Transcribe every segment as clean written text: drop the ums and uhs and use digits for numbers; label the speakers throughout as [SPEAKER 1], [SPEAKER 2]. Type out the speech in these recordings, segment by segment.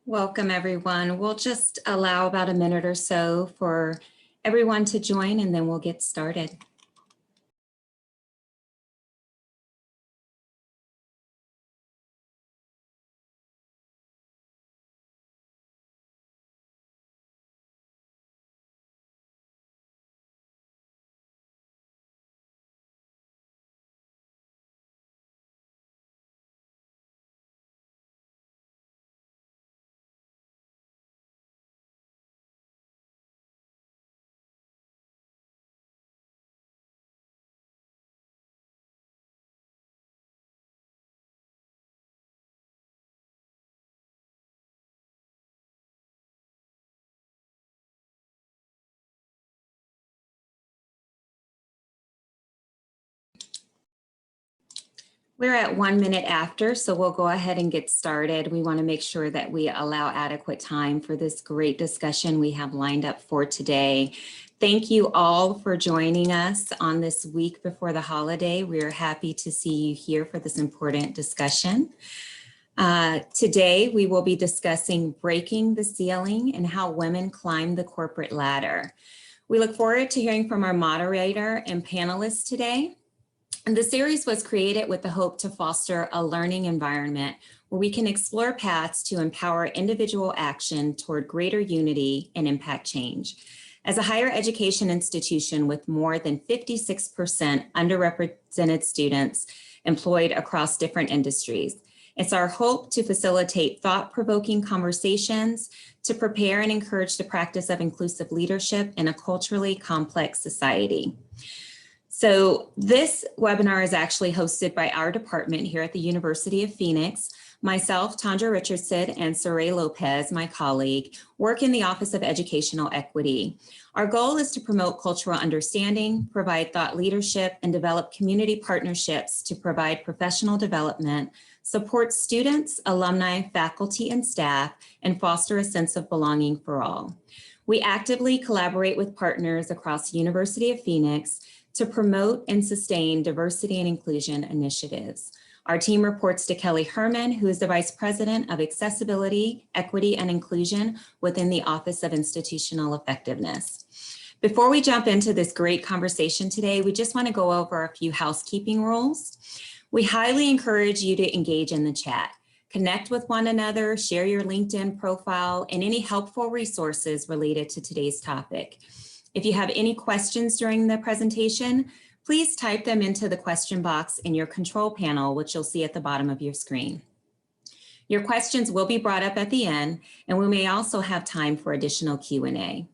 [SPEAKER 1] Welcome, everyone. We'll just allow about a minute or so for everyone to join, and then we'll get started. We're at 1 minute after, so we'll go ahead and get started. We want to make sure that we allow adequate time for this great discussion we have lined up for today. Thank you all for joining us on this week before the holiday. We are happy to see you here for this important discussion. Today, we will be discussing breaking the ceiling and how women climb the corporate ladder. We look forward to hearing from our moderator and panelists today. And the series was created with the hope to foster a learning environment where we can explore paths to empower individual action toward greater unity and impact change. As a higher education institution with more than 56% underrepresented students employed across different industries, it's our hope to facilitate thought-provoking conversations, to prepare and encourage the practice of inclusive leadership in a culturally complex society. So this webinar is actually hosted by our department here at the University of Phoenix. Myself, Tandra Richardson, and Saray Lopez, my colleague, work in the Office of Educational Equity. Our goal is to promote cultural understanding, provide thought leadership, and develop community partnerships to provide professional development, support students, alumni, faculty, and staff, and foster a sense of belonging for all. We actively collaborate with partners across the University of Phoenix to promote and sustain diversity and inclusion initiatives. Our team reports to Kelly Herman, who is the Vice President of Accessibility, Equity, and Inclusion within the Office of Institutional Effectiveness. Before we jump into this great conversation today, we just want to go over a few housekeeping rules. We highly encourage you to engage in the chat. Connect with one another, share your LinkedIn profile, and any helpful resources related to today's topic. If you have any questions during the presentation, please type them into the question box in your control panel, which you'll see at the bottom of your screen. Your questions will be brought up at the end, and we may also have time for additional Q&A.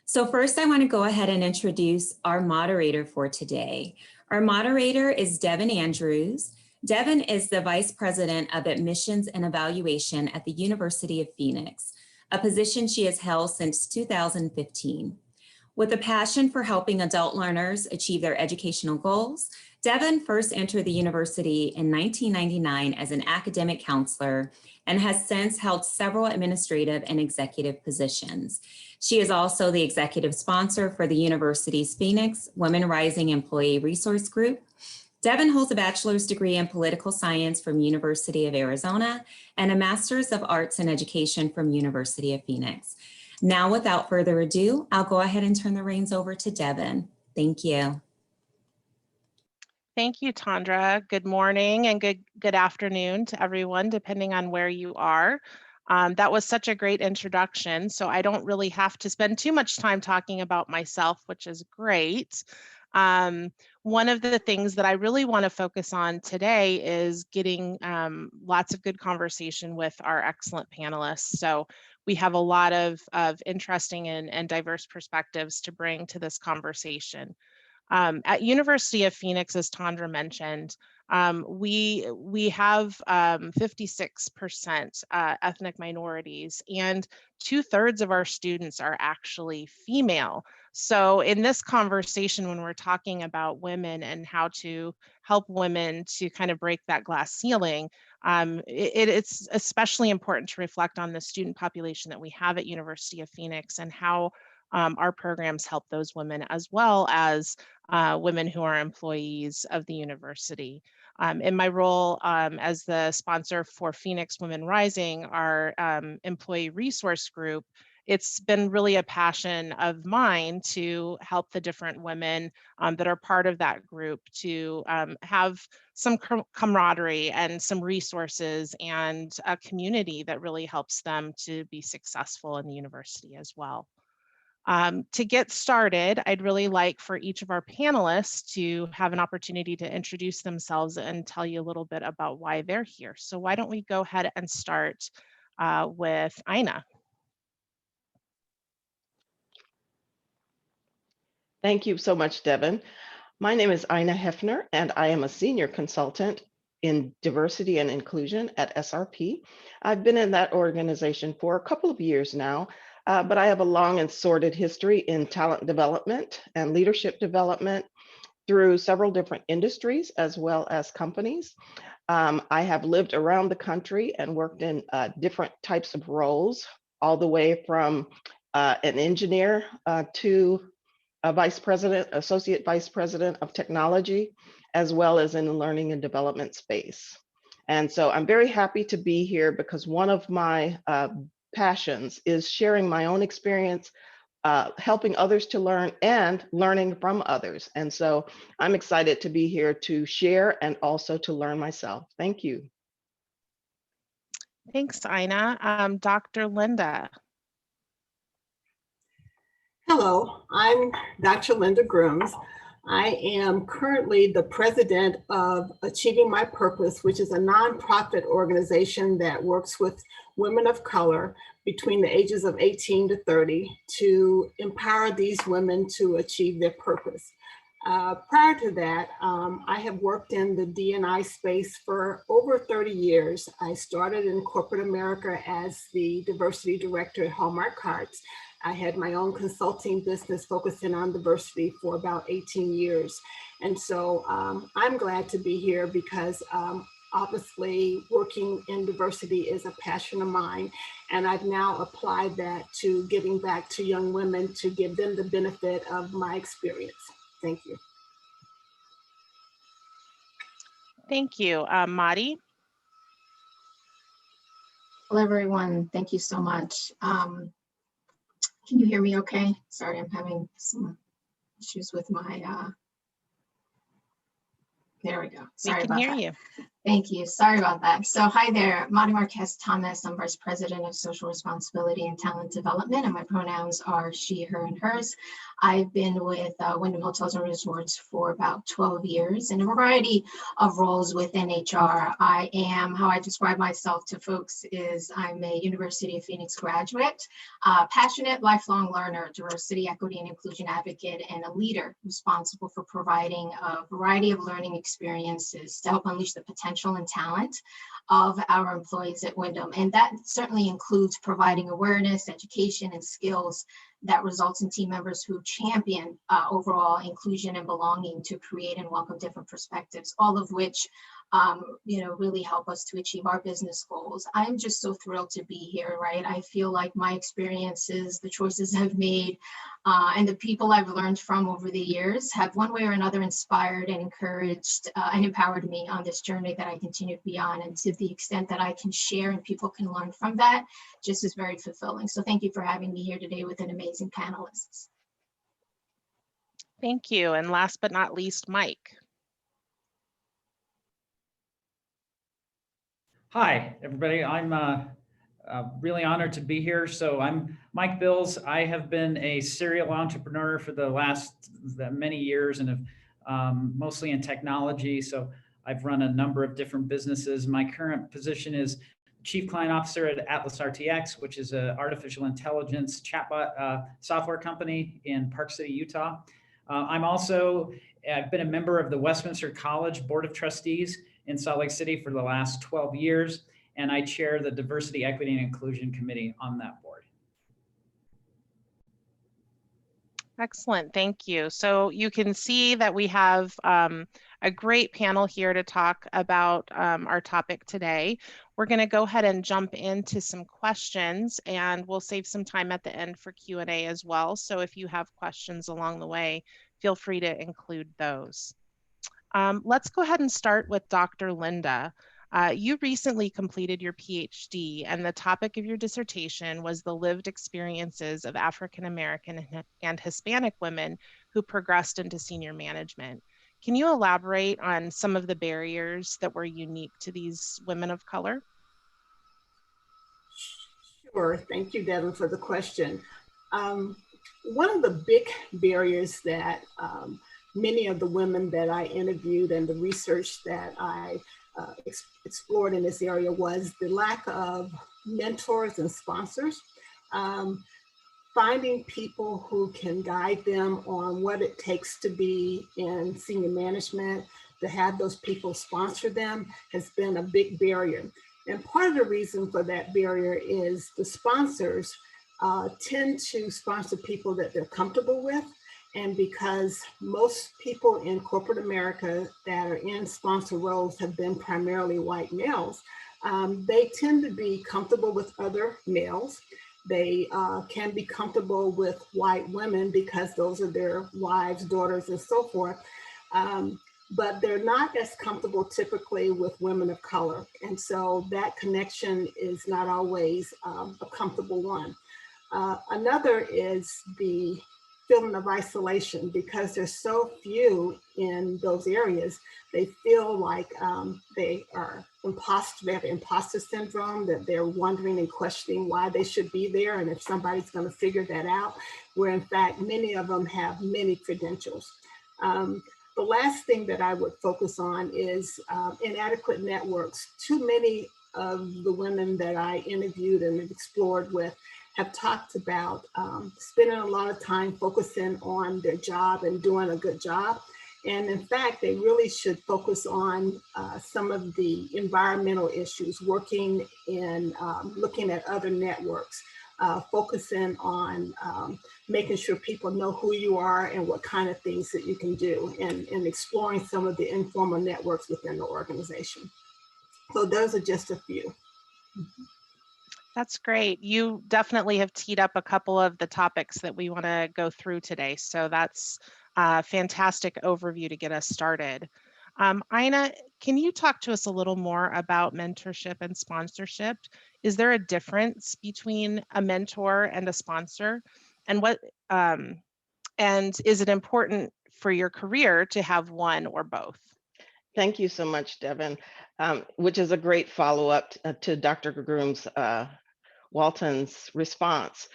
[SPEAKER 1] So first, I want to go ahead and introduce our moderator for today. Our moderator is Devin Andrews. Devin is the Vice President of Admissions and Evaluation at the University of Phoenix, a position she has held since 2015. With a passion for helping adult learners achieve their educational goals, Devin first entered the university in 1999 as an academic counselor and has since held several administrative and executive positions. She is also the executive sponsor for the university's Phoenix Women Rising Employee Resource Group. Devin holds a bachelor's degree in political science from University of Arizona and a master's of arts in education from University of Phoenix. Now, without further ado, I'll go ahead and turn the reins over to Devin. Thank you.
[SPEAKER 2] Thank you, Tandra. Good morning and good afternoon to everyone, depending on where you are. That was such a great introduction, so I don't really have to spend too much time talking about myself, which is great. One of the things that I really want to focus on today is getting lots of good conversation with our excellent panelists. So we have a lot of interesting and diverse perspectives to bring to this conversation. At University of Phoenix, as Tandra mentioned, we have 56% ethnic minorities, and 2/3 of our students are actually female. So in this conversation, when we're talking about women and how to help women to kind of break that glass ceiling, it's especially important to reflect on the student population that we have at University of Phoenix and how our programs help those women, as well as women who are employees of the university. In my role as the sponsor for Phoenix Women Rising, our employee resource group, it's been really a passion of mine to help the different women that are part of that group to have some camaraderie and some resources and a community that really helps them to be successful in the university as well. To get started, I'd really like for each of our panelists to have an opportunity to introduce themselves and tell you a little bit about why they're here. So why don't we go ahead and start with Ina.
[SPEAKER 3] Thank you so much, Devin. My name is Ina Heffner, and I am a senior consultant in diversity and inclusion at SRP. I've been in that organization for a couple of years now, but I have a long and sordid history in talent development and leadership development through several different industries as well as companies. I have lived around the country and worked in different types of roles, all the way from an engineer to a vice president, associate vice president of technology, as well as in the learning and development space. And so I'm very happy to be here because one of my passions is sharing my own experience, helping others to learn and learning from others. And so I'm excited to be here to share and also to learn myself. Thank you.
[SPEAKER 2] Thanks, Ina. Dr. Linda.
[SPEAKER 4] Hello, I'm Dr. Linda Groomes. I am currently the president of Achieving My Purpose, which is a nonprofit organization that works with women of color between the ages of 18 to 30 to empower these women to achieve their purpose. Prior to that, I have worked in the D&I space for over 30 years. I started in corporate America as the diversity director at Hallmark Cards. I had my own consulting business focusing on diversity for about 18 years. And so I'm glad to be here because obviously working in diversity is a passion of mine. And I've now applied that to giving back to young women to give them the benefit of my experience. Thank you.
[SPEAKER 2] Thank you. Madi?
[SPEAKER 5] Hello, everyone. Thank you so much. Can you hear me okay? Sorry, I'm having some issues with my, there we go. Sorry about that.
[SPEAKER 2] We can hear you.
[SPEAKER 5] Thank you. Sorry about that. So hi there, Marques-Thomas. I'm Vice President of Social Responsibility and Talent Development, and my pronouns are she, her, and hers. I've been with Wyndham Hotels and Resorts for about 12 years in a variety of roles within HR. I am, how I describe myself to folks is I'm a University of Phoenix graduate, passionate lifelong learner, diversity, equity, and inclusion advocate, and a leader responsible for providing a variety of learning experiences to help unleash the potential and talent of our employees at Wyndham. And that certainly includes providing awareness, education, and skills that results in team members who champion overall inclusion and belonging to create and welcome different perspectives, all of which really help us to achieve our business goals. I'm just so thrilled to be here, right? I feel like my experiences, the choices I've made, and the people I've learned from over the years have one way or another inspired and encouraged and empowered me on this journey that I continue to be on. And to the extent that I can share and people can learn from that, just is very fulfilling. So thank you for having me here today with an amazing panelists.
[SPEAKER 2] Thank you. And last but not least, Mike.
[SPEAKER 6] Hi, everybody. I'm really honored to be here. So I'm Mike Bills. I have been a serial entrepreneur for the last many years and have mostly in technology. So I've run a number of different businesses. My current position is Chief Client Officer at AtlasRTX, which is an artificial intelligence chatbot software company in Park City, Utah. I've been a member of the Westminster College Board of Trustees in Salt Lake City for the last 12 years, and I chair the Diversity, Equity, and Inclusion Committee on that board.
[SPEAKER 2] Excellent, thank you. So you can see that we have a great panel here to talk about our topic today. We're going to go ahead and jump into some questions, and we'll save some time at the end for Q&A as well. So if you have questions along the way, feel free to include those. Let's go ahead and start with Dr. Linda. You recently completed your PhD, and the topic of your dissertation was the lived experiences of African American and Hispanic women who progressed into senior management. Can you elaborate on some of the barriers that were unique to these women of color?
[SPEAKER 4] Sure. Thank you, Devin, for the question. One of the big barriers that many of the women that I interviewed and the research that I explored in this area was the lack of mentors and sponsors. Finding people who can guide them on what it takes to be in senior management, to have those people sponsor them, has been a big barrier. And part of the reason for that barrier is the sponsors tend to sponsor people that they're comfortable with. And because most people in corporate America that are in sponsor roles have been primarily white males, they tend to be comfortable with other males. They can be comfortable with white women because those are their wives, daughters, and so forth. But they're not as comfortable typically with women of color. And so that connection is not always a comfortable one. Another is the feeling of isolation, because there's so few in those areas. They feel like they have imposter syndrome, that they're wondering and questioning why they should be there and if somebody's going to figure that out, where in fact many of them have many credentials. The last thing that I would focus on is inadequate networks. Too many of the women that I interviewed and explored with have talked about spending a lot of time focusing on their job and doing a good job. And in fact, they really should focus on some of the environmental issues, working in looking at other networks, focusing on making sure people know who you are and what kind of things that you can do, and exploring some of the informal networks within the organization. So those are just a few.
[SPEAKER 2] That's great. You definitely have teed up a couple of the topics that we want to go through today. So that's a fantastic overview to get us started. Ina, can you talk to us a little more about mentorship and sponsorship? Is there a difference between a mentor and a sponsor? And is it important for your career to have one or both?
[SPEAKER 3] Thank you so much, Devin, which is a great follow-up to Dr. Groomes' Walton's response.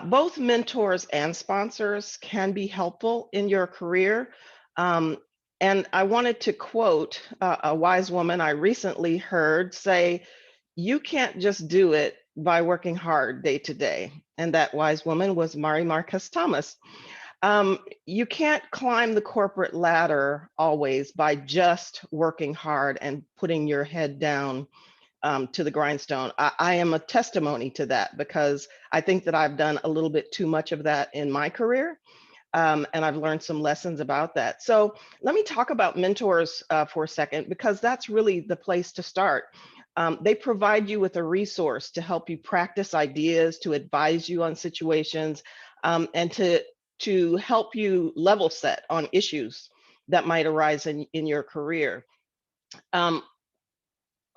[SPEAKER 3] Both mentors and sponsors can be helpful in your career. And I wanted to quote a wise woman I recently heard say, "You can't just do it by working hard day to day." And that wise woman was Marques-Thomas. You can't climb the corporate ladder always by just working hard and putting your head down to the grindstone. I am a testimony to that, because I think that I've done a little bit too much of that in my career. And I've learned some lessons about that. So let me talk about mentors for a second, because that's really the place to start. They provide you with a resource to help you practice ideas, to advise you on situations, and to help you level set on issues that might arise in your career.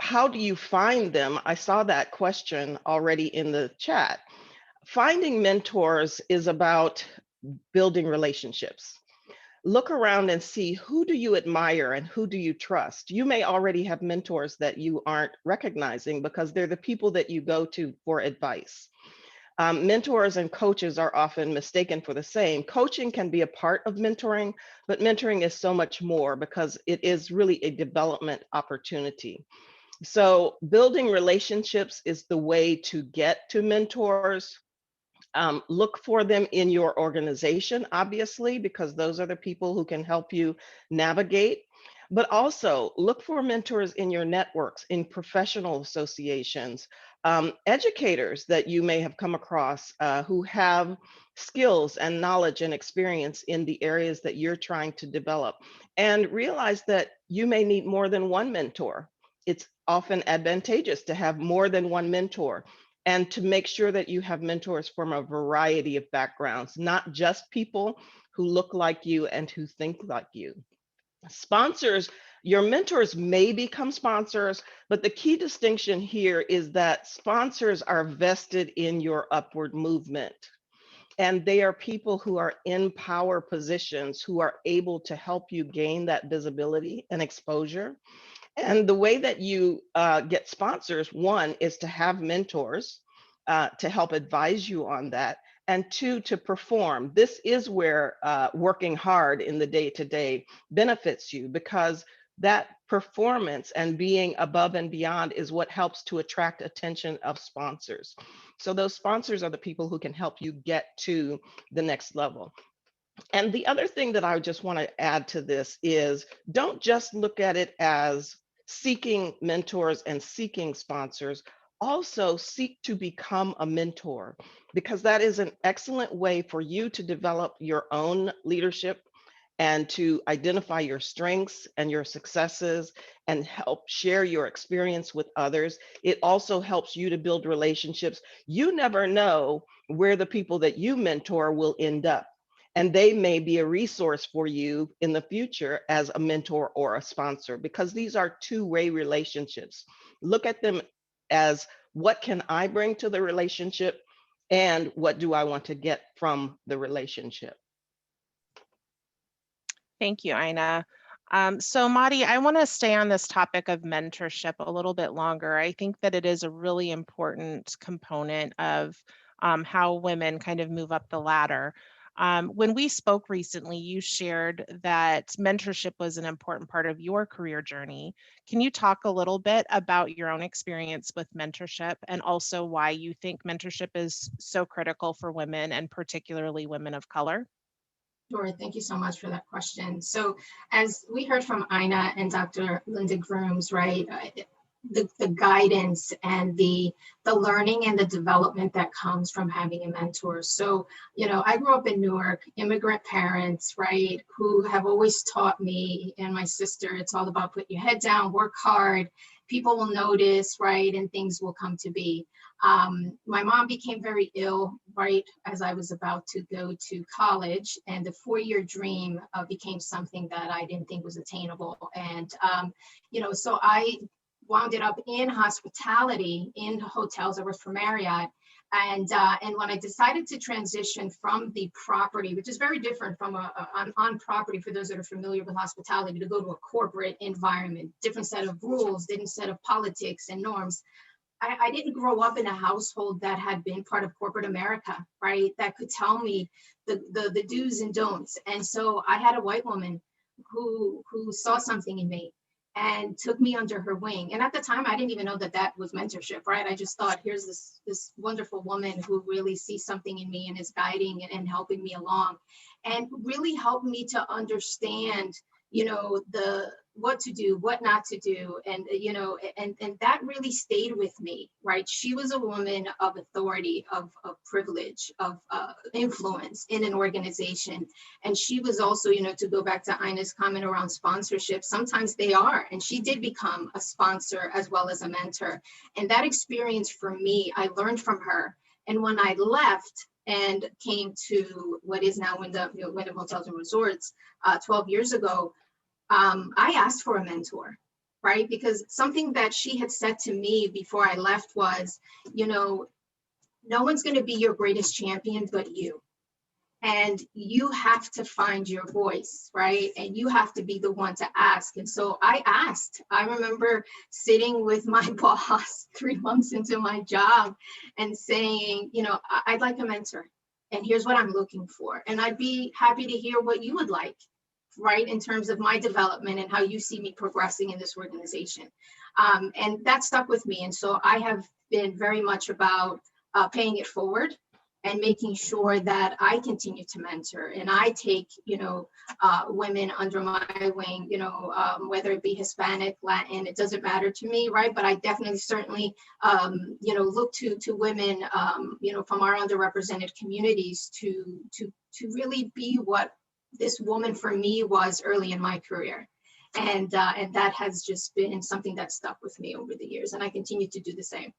[SPEAKER 3] How do you find them? I saw that question already in the chat. Finding mentors is about building relationships. Look around and see, who do you admire and who do you trust? You may already have mentors that you aren't recognizing because they're the people that you go to for advice. Mentors and coaches are often mistaken for the same. Coaching can be a part of mentoring, but mentoring is so much more, because it is really a development opportunity. So building relationships is the way to get to mentors. Look for them in your organization, obviously, because those are the people who can help you navigate. But also look for mentors in your networks, in professional associations, educators that you may have come across who have skills and knowledge and experience in the areas that you're trying to develop. And realize that you may need more than one mentor. It's often advantageous to have more than one mentor, and to make sure that you have mentors from a variety of backgrounds, not just people who look like you and who think like you. Sponsors, your mentors may become sponsors, but the key distinction here is that sponsors are vested in your upward movement. And they are people who are in power positions who are able to help you gain that visibility and exposure. And the way that you get sponsors, one, is to have mentors to help advise you on that. And two, to perform. This is where working hard in the day-to-day benefits you, because that performance and being above and beyond is what helps to attract attention of sponsors. So those sponsors are the people who can help you get to the next level. And the other thing that I just want to add to this is, don't just look at it as seeking mentors and seeking sponsors. Also seek to become a mentor, because that is an excellent way for you to develop your own leadership and to identify your strengths and your successes and help share your experience with others. It also helps you to build relationships. You never know where the people that you mentor will end up, and they may be a resource for you in the future as a mentor or a sponsor, because these are two-way relationships. Look at them as, what can I bring to the relationship, and what do I want to get from the relationship?
[SPEAKER 2] Thank you, Ina. So Madi, I want to stay on this topic of mentorship a little bit longer. I think that it is a really important component of how women kind of move up the ladder. When we spoke recently, you shared that mentorship was an important part of your career journey. Can you talk a little bit about your own experience with mentorship, and also why you think mentorship is so critical for women, and particularly women of color?
[SPEAKER 5] Sure, thank you so much for that question. So as we heard from Ina and Dr. Linda Groomes, right, the guidance and the learning and the development that comes from having a mentor. So, you know, I grew up in Newark, immigrant parents, right, who have always taught me and my sister, it's all about put your head down, work hard, people will notice, right, and things will come to be. My mom became very ill right as I was about to go to college, and the 4-year dream became something that I didn't think was attainable. And, you know, so I wound it up in hospitality in hotels. I worked for Marriott. And when I decided to transition from the property, which is very different from on property, for those that are familiar with hospitality, to go to a corporate environment, different set of rules, different set of politics and norms. I didn't grow up in a household that had been part of corporate America, right? That could tell me the do's and don'ts. And so I had a white woman who saw something in me and took me under her wing. And at the time, I didn't even know that that was mentorship, right? I just thought, here's this wonderful woman who really sees something in me and is guiding and helping me along, and really helped me to understand, you know, what to do, what not to do. And, you know, and that really stayed with me, right? She was a woman of authority, of privilege, of influence in an organization. And she was also, you know, to go back to Ina's comment around sponsorship, sometimes they are, and she did become a sponsor as well as a mentor. And that experience for me, I learned from her. And when I left and came to what is now Wyndham Hotels and Resorts 12 years ago, I asked for a mentor, right? Because something that she had said to me before I left was, you know, no one's going to be your greatest champion but you. And you have to find your voice, right? And you have to be the one to ask. And so I asked. I remember sitting with my boss 3 months into my job and saying, you know, I'd like a mentor, and here's what I'm looking for. And I'd be happy to hear what you would like, right, in terms of my development and how you see me progressing in this organization. And that stuck with me. And so I have been very much about paying it forward and making sure that I continue to mentor, and I take, you know, women under my wing, you know, whether it be Hispanic, Latin, it doesn't matter to me, right? But I definitely, certainly, you know, look to women, you know, from our underrepresented communities to really be what this woman for me was early in my career. And that has just been something that stuck with me over the years, and I continue to do the same.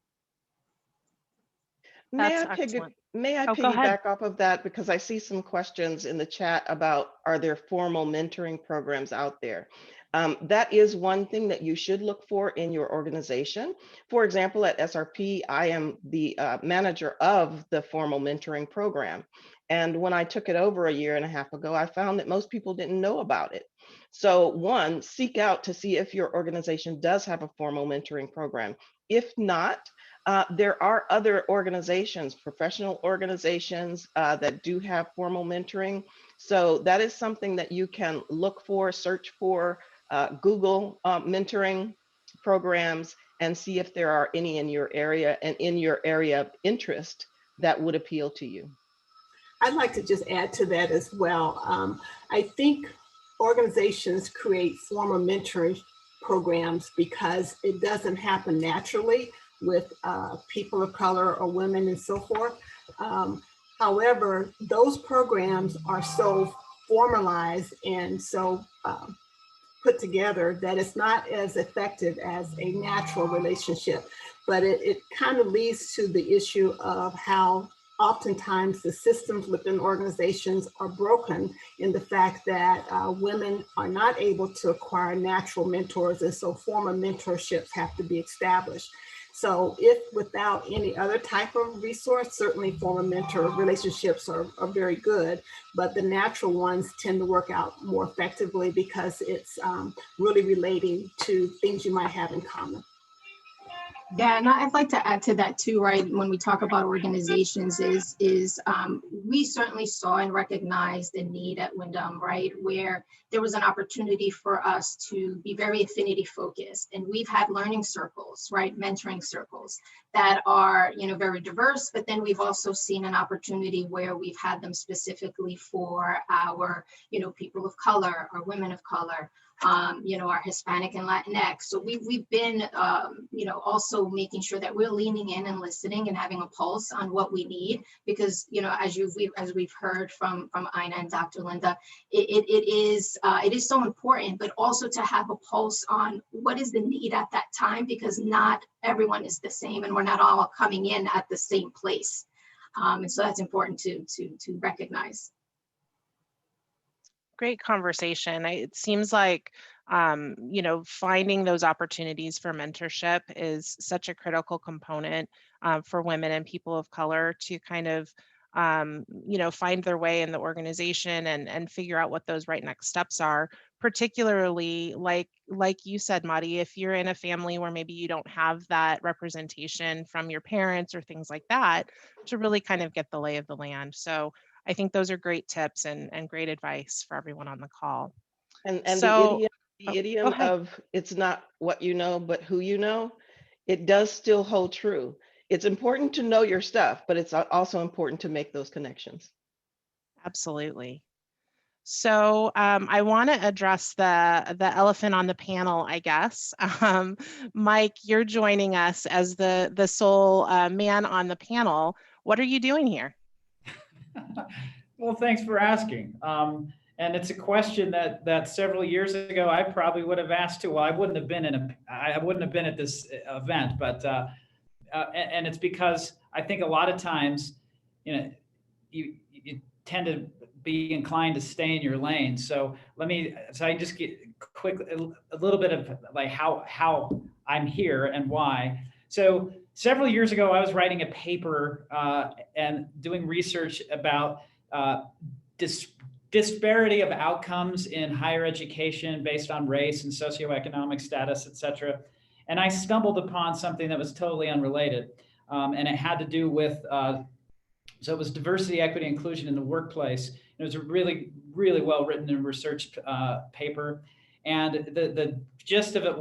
[SPEAKER 2] That's excellent.
[SPEAKER 3] May I
[SPEAKER 2] Oh, go ahead.
[SPEAKER 3] piggyback off of that, because I see some questions in the chat about, are there formal mentoring programs out there? That is one thing that you should look for in your organization. For example, at SRP, I am the manager of the formal mentoring program. And when I took it over a year and a half ago, I found that most people didn't know about it. So one, seek out to see if your organization does have a formal mentoring program. If not, there are other organizations, professional organizations that do have formal mentoring. So that is something that you can look for, search for, Google mentoring programs, and see if there are any in your area and in your area of interest that would appeal to you.
[SPEAKER 4] I'd like to just add to that as well. I think organizations create formal mentoring programs because it doesn't happen naturally with people of color or women and so forth. However, those programs are so formalized and so put together that it's not as effective as a natural relationship. But it kind of leads to the issue of how oftentimes the systems within organizations are broken in the fact that women are not able to acquire natural mentors, and so formal mentorships have to be established. So if without any other type of resource, certainly formal mentor relationships are very good, but the natural ones tend to work out more effectively because it's really relating to things you might have in common.
[SPEAKER 5] Yeah, and I'd like to add to that too, right? When we talk about organizations we certainly saw and recognized the need at Wyndham, right? Where there was an opportunity for us to be very affinity focused. And we've had learning circles, right? Mentoring circles that are, very diverse, but then we've also seen an opportunity where we've had them specifically for our, people of color or women of color, our Hispanic and Latinx. So we've been, also making sure that we're leaning in and listening and having a pulse on what we need, because, as we've heard from Ina and Dr. Linda, it is so important, but also to have a pulse on what is the need at that time, because not everyone is the same and we're not all coming in at the same place. And so that's important to recognize.
[SPEAKER 2] Great conversation. It seems like, finding those opportunities for mentorship is such a critical component for women and people of color to kind of, find their way in the organization and figure out what those right next steps are, particularly like you said, Madi, if you're in a family where maybe you don't have that representation from your parents or things like that, to really kind of get the lay of the land. So I think those are great tips and great advice for everyone on the call.
[SPEAKER 3] And
[SPEAKER 2] so,
[SPEAKER 3] the idiom of it's not what you know, but who you know, it does still hold true. It's important to know your stuff, but it's also important to make those connections.
[SPEAKER 2] Absolutely. So I want to address the elephant on the panel, I guess. Mike, you're joining us as the sole man on the panel. What are you doing here?
[SPEAKER 6] Well, thanks for asking. And it's a question that several years ago I probably would have asked too. Well, I wouldn't have been at this event, but and it's because I think a lot of times, you tend to be inclined to stay in your lane. So I just get a little bit of like how I'm here and why. So several years ago, I was writing a paper and doing research about disparity of outcomes in higher education based on race and socioeconomic status, et cetera. And I stumbled upon something that was totally unrelated. And it had to do with, so it was diversity, equity, inclusion in the workplace. It was a really, really well written and researched paper. And the gist of it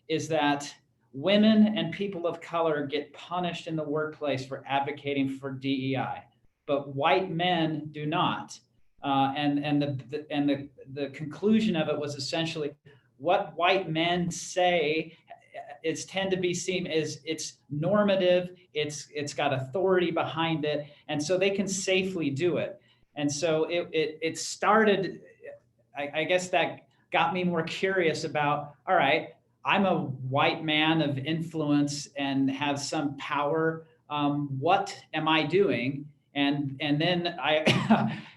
[SPEAKER 6] is that women and people of color get punished in the workplace for advocating for DEI, but white men do not. And the conclusion of it was essentially what white men say is tend to be seen as it's normative, it's got authority behind it, and so they can safely do it. And so it started, I guess that got me more curious about, all right, I'm a white man of influence and have some power what am I doing? And then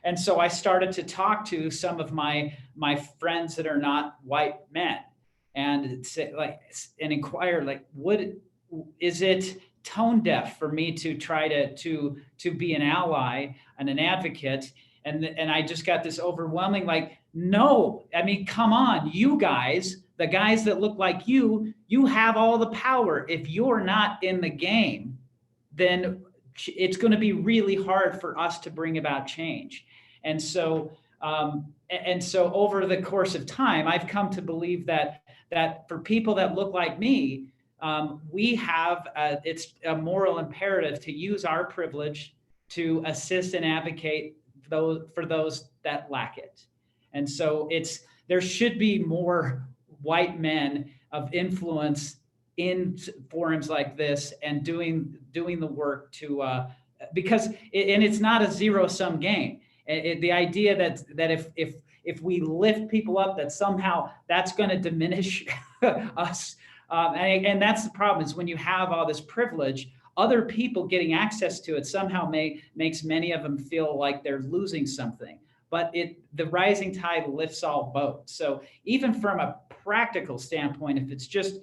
[SPEAKER 6] and so I started to talk to some of my friends that are not white men, and say, and inquire, what is it tone deaf for me to try to be an ally and an advocate? And I just got this overwhelming, no, I mean, come on, you guys, the guys that look like you have all the power. If you're not in the game, then it's going to be really hard for us to bring about change. And so over the course of time, I've come to believe that for people that look like me, we have it's a moral imperative to use our privilege to assist and advocate for those that lack it. And so there should be more white men of influence in forums like this and doing the work to because it's not a zero-sum game. The idea that if we lift people up, that somehow that's going to diminish us, and that's the problem, is when you have all this privilege, other people getting access to it somehow makes many of them feel like they're losing something. But the rising tide lifts all boats. So even from a practical standpoint, if it's just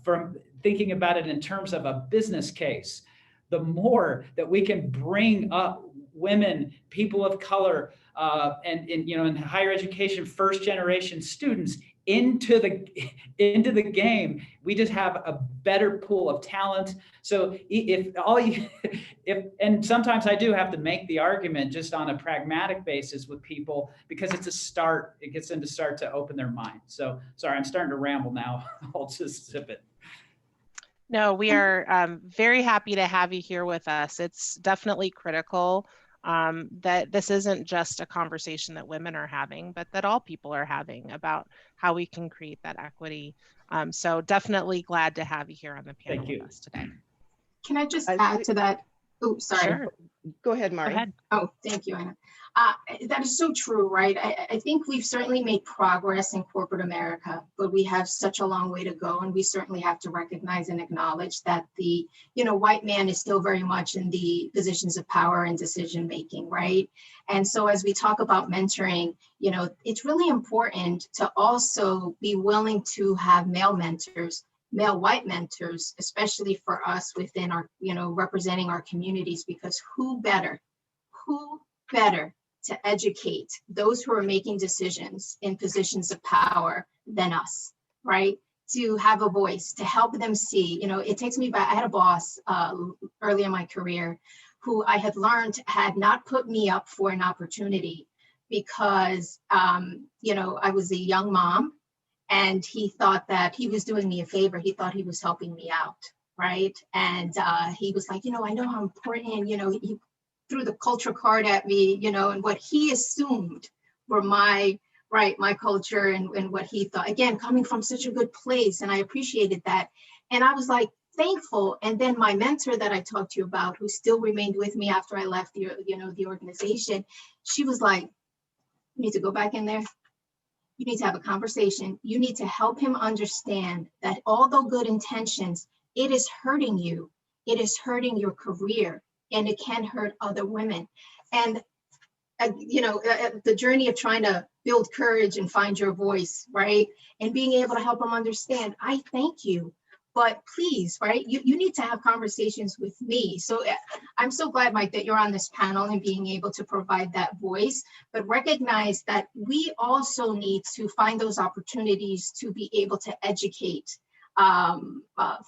[SPEAKER 6] from thinking about it in terms of a business case, the more that we can bring up women, people of color, and in higher education, first generation students into the game, we just have a better pool of talent. So and sometimes I do have to make the argument just on a pragmatic basis with people, because it's a start. It gets them to start to open their mind. So sorry, I'm starting to ramble now. I'll just zip it.
[SPEAKER 2] No, we are very happy to have you here with us. It's definitely critical that this isn't just a conversation that women are having, but that all people are having about how we can create that equity. So definitely glad to have you here on the panel with us today.
[SPEAKER 5] Can I just add to that? Oh, sorry.
[SPEAKER 2] Sure.
[SPEAKER 3] Go ahead, Marty.
[SPEAKER 2] Go ahead.
[SPEAKER 5] Oh, thank you, Anna. That is so true, right? I think we've certainly made progress in corporate America, but we have such a long way to go. And we certainly have to recognize and acknowledge that the, white man is still very much in the positions of power and decision-making, right? And so as we talk about mentoring, it's really important to also be willing to have male mentors, male white mentors, especially for us within our, representing our communities, because who better to educate those who are making decisions in positions of power than us, right? To have a voice, to help them see, it takes me back. I had a boss early in my career who I had learned had not put me up for an opportunity because, I was a young mom, and he thought that he was doing me a favor. He thought he was helping me out, right? And he was like, I know how important, he threw the culture card at me, and what he assumed were my culture and what he thought, again, coming from such a good place. And I appreciated that. And I was like, thankful. And then my mentor that I talked to you about, who still remained with me after I left the organization, she was like, you need to go back in there. You need to have a conversation. You need to help him understand that although good intentions, it is hurting you. It is hurting your career, and it can hurt other women. And, the journey of trying to build courage and find your voice, right? And being able to help them understand, I thank you, but please, right? You need to have conversations with me. So I'm so glad, Mike, that you're on this panel and being able to provide that voice, but recognize that we also need to find those opportunities to be able to educate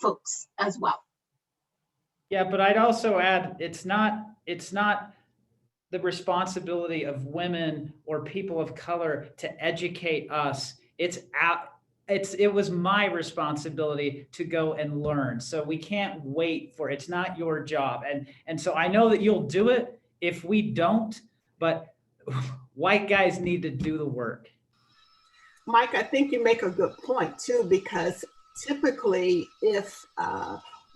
[SPEAKER 5] folks as well.
[SPEAKER 6] Yeah, but I'd also add, it's not the responsibility of women or people of color to educate us. It was my responsibility to go and learn. So we can't wait for it. It's not your job. And so I know that you'll do it if we don't, but white guys need to do the work.
[SPEAKER 4] Mike, I think you make a good point too, because typically if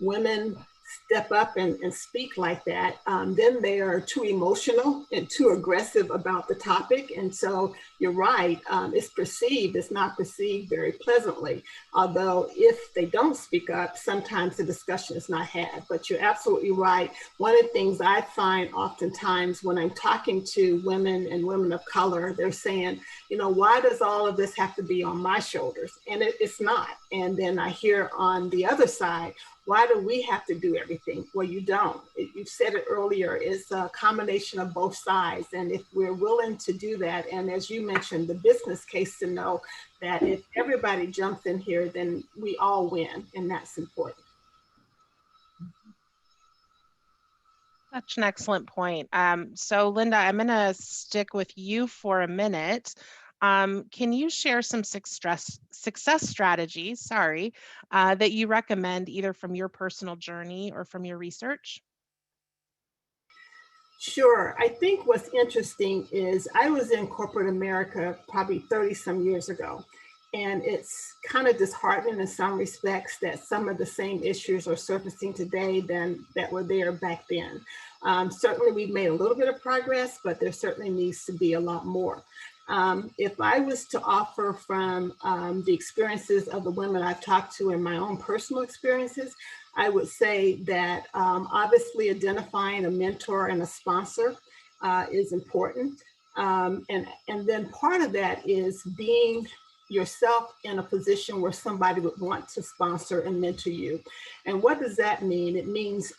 [SPEAKER 4] women step up and speak like that, then they are too emotional and too aggressive about the topic. And so you're right, it's not perceived very pleasantly. Although if they don't speak up, sometimes the discussion is not had. But you're absolutely right. One of the things I find oftentimes when I'm talking to women and women of color, they're saying, you know, why does all of this have to be on my shoulders? And it's not. And then I hear on the other side, why do we have to do everything? Well, you don't. You said it earlier, it's a combination of both sides. And if we're willing to do that, and as you mentioned, the business case to know that if everybody jumps in here, then we all win, and that's important.
[SPEAKER 2] Such an excellent point. So Linda, I'm gonna stick with you for a minute. Can you share some success strategies, that you recommend either from your personal journey or from your research?
[SPEAKER 4] Sure. I think what's interesting is I was in corporate America probably 30 some years ago. And it's kind of disheartening in some respects that some of the same issues are surfacing today than that were there back then. Certainly we've made a little bit of progress, but there certainly needs to be a lot more. If I was to offer from the experiences of the women I've talked to and my own personal experiences, I would say that obviously identifying a mentor and a sponsor is important. And then part of that is being yourself in a position where somebody would want to sponsor and mentor you. And what does that mean? It means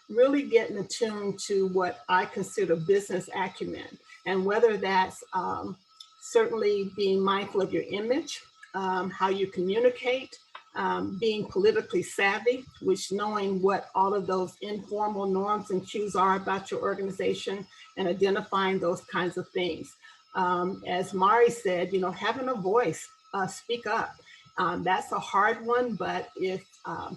[SPEAKER 4] really getting attuned to what I consider business acumen, and whether that's certainly being mindful of your image, how you communicate, being politically savvy, which knowing what all of those informal norms and cues are about your organization and identifying those kinds of things. As Mari said, you know, having a voice, speak up. That's a hard one, but if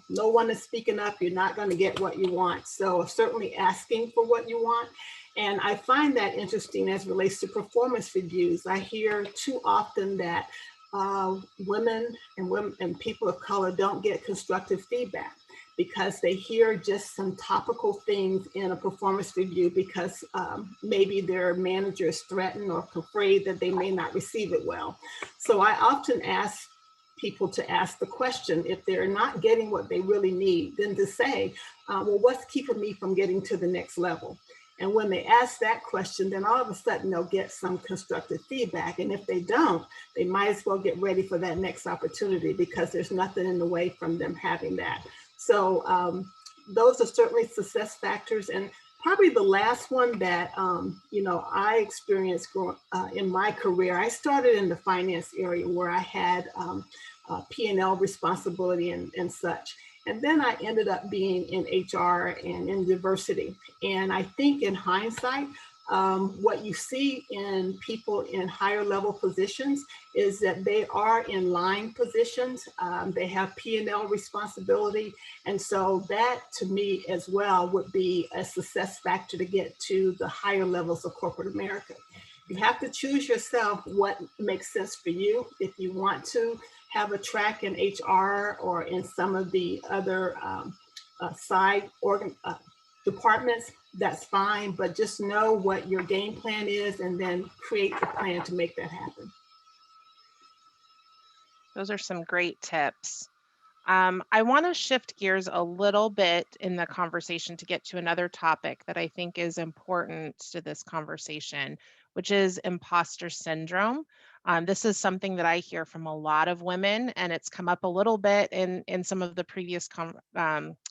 [SPEAKER 4] no one is speaking up, you're not going to get what you want. So certainly asking for what you want. And I find that interesting as it relates to performance reviews. I hear too often that women and people of color don't get constructive feedback because they hear just some topical things in a performance review because maybe their manager is threatened or afraid that they may not receive it well. So I often ask people to ask the question, if they're not getting what they really need, then to say, well, what's keeping me from getting to the next level? And when they ask that question, then all of a sudden they'll get some constructive feedback. And if they don't, they might as well get ready for that next opportunity because there's nothing in the way from them having that. So those are certainly success factors. And probably the last one that, you know, I experienced in my career, I started in the finance area where I had P&L responsibility and such. And then I ended up being in HR and in diversity. And I think in hindsight, what you see in people in higher level positions is that they are in line positions. They have P&L responsibility. And so that to me as well would be a success factor to get to the higher levels of corporate America. You have to choose yourself what makes sense for you. If you want to have a track in HR or in some of the other side departments, that's fine, but just know what your game plan is and then create the plan to make that happen.
[SPEAKER 2] Those are some great tips. I want to shift gears a little bit in the conversation to get to another topic that I think is important to this conversation, which is imposter syndrome. This is something that I hear from a lot of women, and it's come up a little bit in some of the previous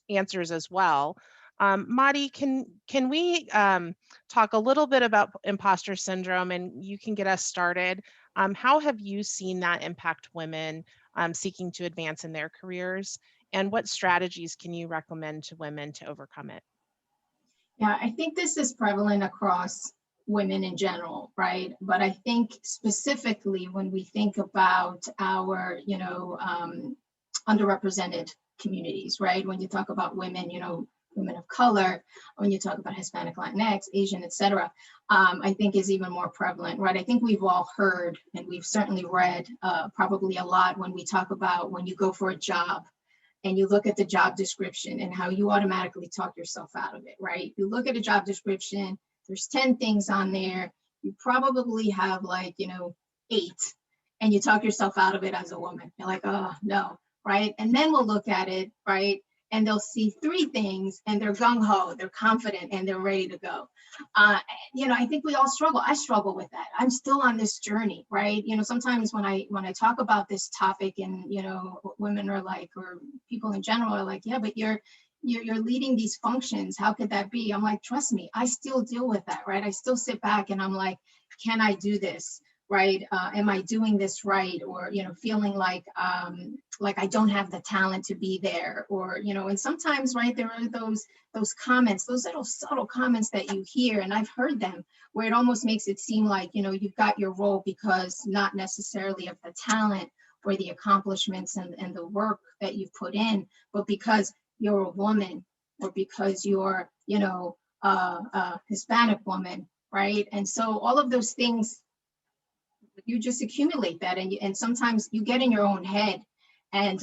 [SPEAKER 2] answers as well. Madi, can we talk a little bit about imposter syndrome, and you can get us started? How have you seen that impact women seeking to advance in their careers, and what strategies can you recommend to women to overcome it?
[SPEAKER 5] Yeah, I think this is prevalent across women in general, right? But I think specifically when we think about our, underrepresented communities, right? When you talk about women, women of color, when you talk about Hispanic, Latinx, Asian, et cetera, I think is even more prevalent, right? I think we've all heard and we've certainly read probably a lot when we talk about when you go for a job and you look at the job description and how you automatically talk yourself out of it, right? You look at a job description, there's 10 things on there. You probably have like, 8, and you talk yourself out of it as a woman. You're like, oh, no, right? And then we'll look at it, right? And they'll see 3 things and they're gung-ho, they're confident, and they're ready to go. I think we all struggle. I struggle with that. I'm still on this journey, right? Sometimes when I talk about this topic and, women are like, or people in general are like, yeah, but you're leading these functions. How could that be? I'm like, trust me, I still deal with that, right? I still sit back and I'm like, can I do this? Right? Am I doing this right? Or, feeling like I don't have the talent to be there, or, and sometimes, right, there are those comments, those little subtle comments that you hear, and I've heard them, where it almost makes it seem like, you've got your role because not necessarily of the talent or the accomplishments and the work that you've put in, but because you're a woman, or because you're, a Hispanic woman, right? And so all of those things, you just accumulate that, and sometimes you get in your own head. And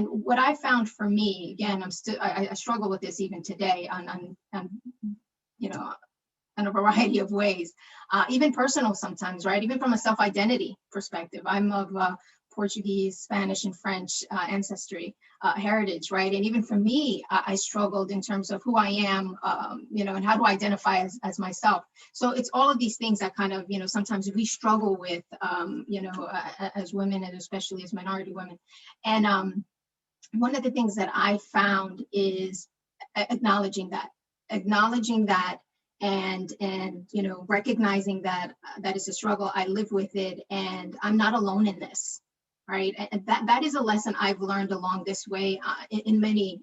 [SPEAKER 5] what I found for me, again, I struggle with this even today on in a variety of ways, even personal sometimes, right? Even from a self-identity perspective. I'm of Portuguese, Spanish, and French ancestry, heritage, right? And even for me, I struggled in terms of who I am, and how to identify as myself. So it's all of these things that kind of, sometimes we struggle with, as women, and especially as minority women. And one of the things that I found is acknowledging that, and recognizing that that is a struggle. I live with it, and I'm not alone in this. Right, and that is a lesson I've learned along this way, in many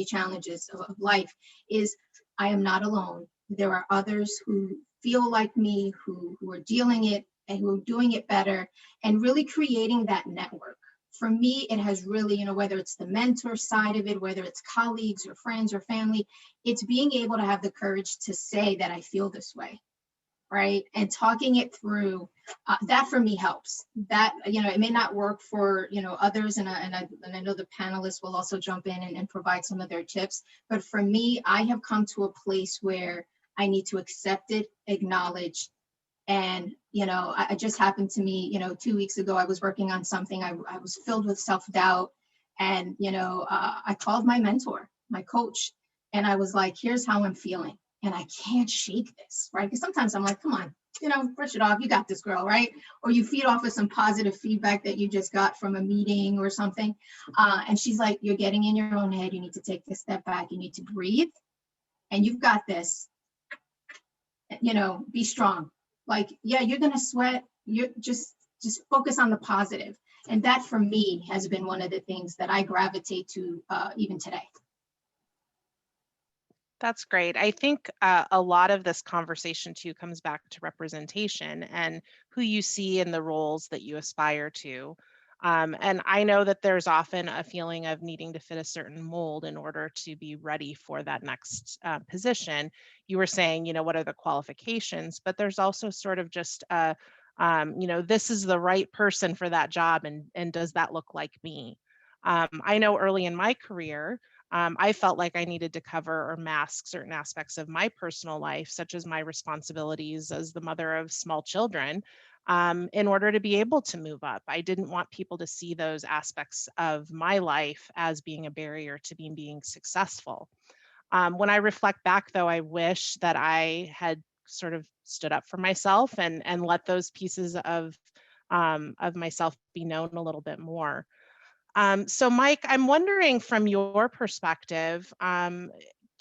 [SPEAKER 5] challenges of life, is I am not alone. There are others who feel like me, who are dealing it and who are doing it better, and really creating that network. For me, it has really, whether it's the mentor side of it, whether it's colleagues or friends or family, it's being able to have the courage to say that I feel this way. Right, and talking it through, that for me helps. That, it may not work for, others, and I know the panelists will also jump in and provide some of their tips. But for me, I have come to a place where I need to accept it, acknowledge, and I just happened to me, 2 weeks ago, I was working on something. I was filled with self-doubt, and I called my mentor, my coach, and I was like, here's how I'm feeling. And I can't shake this, right? Because sometimes I'm like, come on, brush it off. You got this, girl, right? Or you feed off of some positive feedback that you just got from a meeting or something. And she's like, you're getting in your own head. You need to take a step back. You need to breathe. And you've got this. Be strong. Like, yeah, you're going to sweat. You just focus on the positive. And that for me has been one of the things that I gravitate to even today.
[SPEAKER 2] That's great. I think a lot of this conversation too comes back to representation and who you see in the roles that you aspire to. And I know that there's often a feeling of needing to fit a certain mold in order to be ready for that next position. You were saying, what are the qualifications, but there's also sort of just, this is the right person for that job, and does that look like me? I know early in my career, I felt like I needed to cover or mask certain aspects of my personal life, such as my responsibilities as the mother of small children, in order to be able to move up. I didn't want people to see those aspects of my life as being a barrier to being successful. When I reflect back, though, I wish that I had sort of stood up for myself and let those pieces of myself be known a little bit more. So Mike, I'm wondering from your perspective, can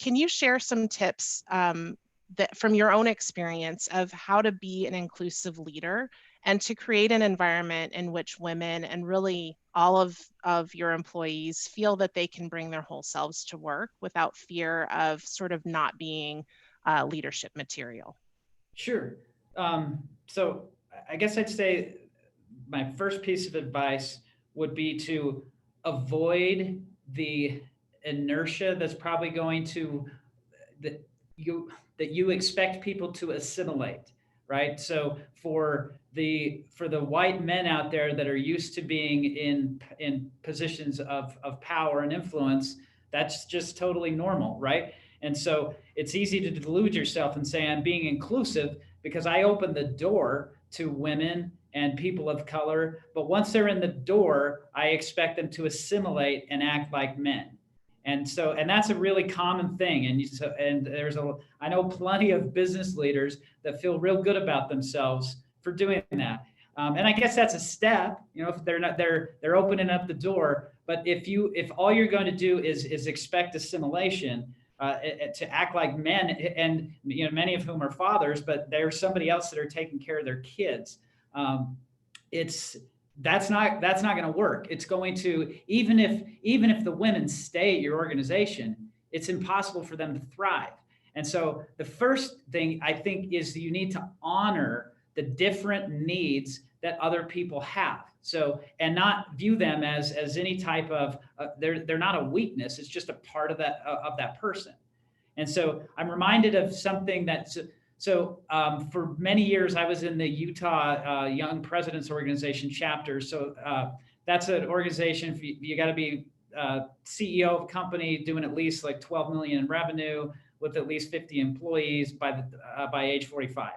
[SPEAKER 2] you share some tips that from your own experience of how to be an inclusive leader and to create an environment in which women and really all of your employees feel that they can bring their whole selves to work without fear of sort of not being leadership material?
[SPEAKER 6] Sure. So I guess I'd say my first piece of advice would be to avoid the inertia that's probably going to that you expect people to assimilate. right? So for the white men out there that are used to being in positions of power and influence, that's just totally normal, right? And so it's easy to delude yourself and say I'm being inclusive because I open the door to women and people of color, but once they're in the door, I expect them to assimilate and act like men. And so, and that's a really common thing. And I know plenty of business leaders that feel real good about themselves for doing that. And I guess that's a step, if they're opening up the door. But if all you're going to do is expect assimilation, to act like men, and many of whom are fathers, but there's somebody else that are taking care of their kids. That's not going to work. It's going to, even if the women stay at your organization, it's impossible for them to thrive. And so the first thing I think is you need to honor the different needs that other people have. So, and not view them as any type of, they're not a weakness. It's just a part of that person. And so I'm reminded of something for many years, I was in the Utah Young Presidents Organization chapter. So that's an organization, you got to be CEO of a company doing at least like 12 million in revenue with at least 50 employees by age 45.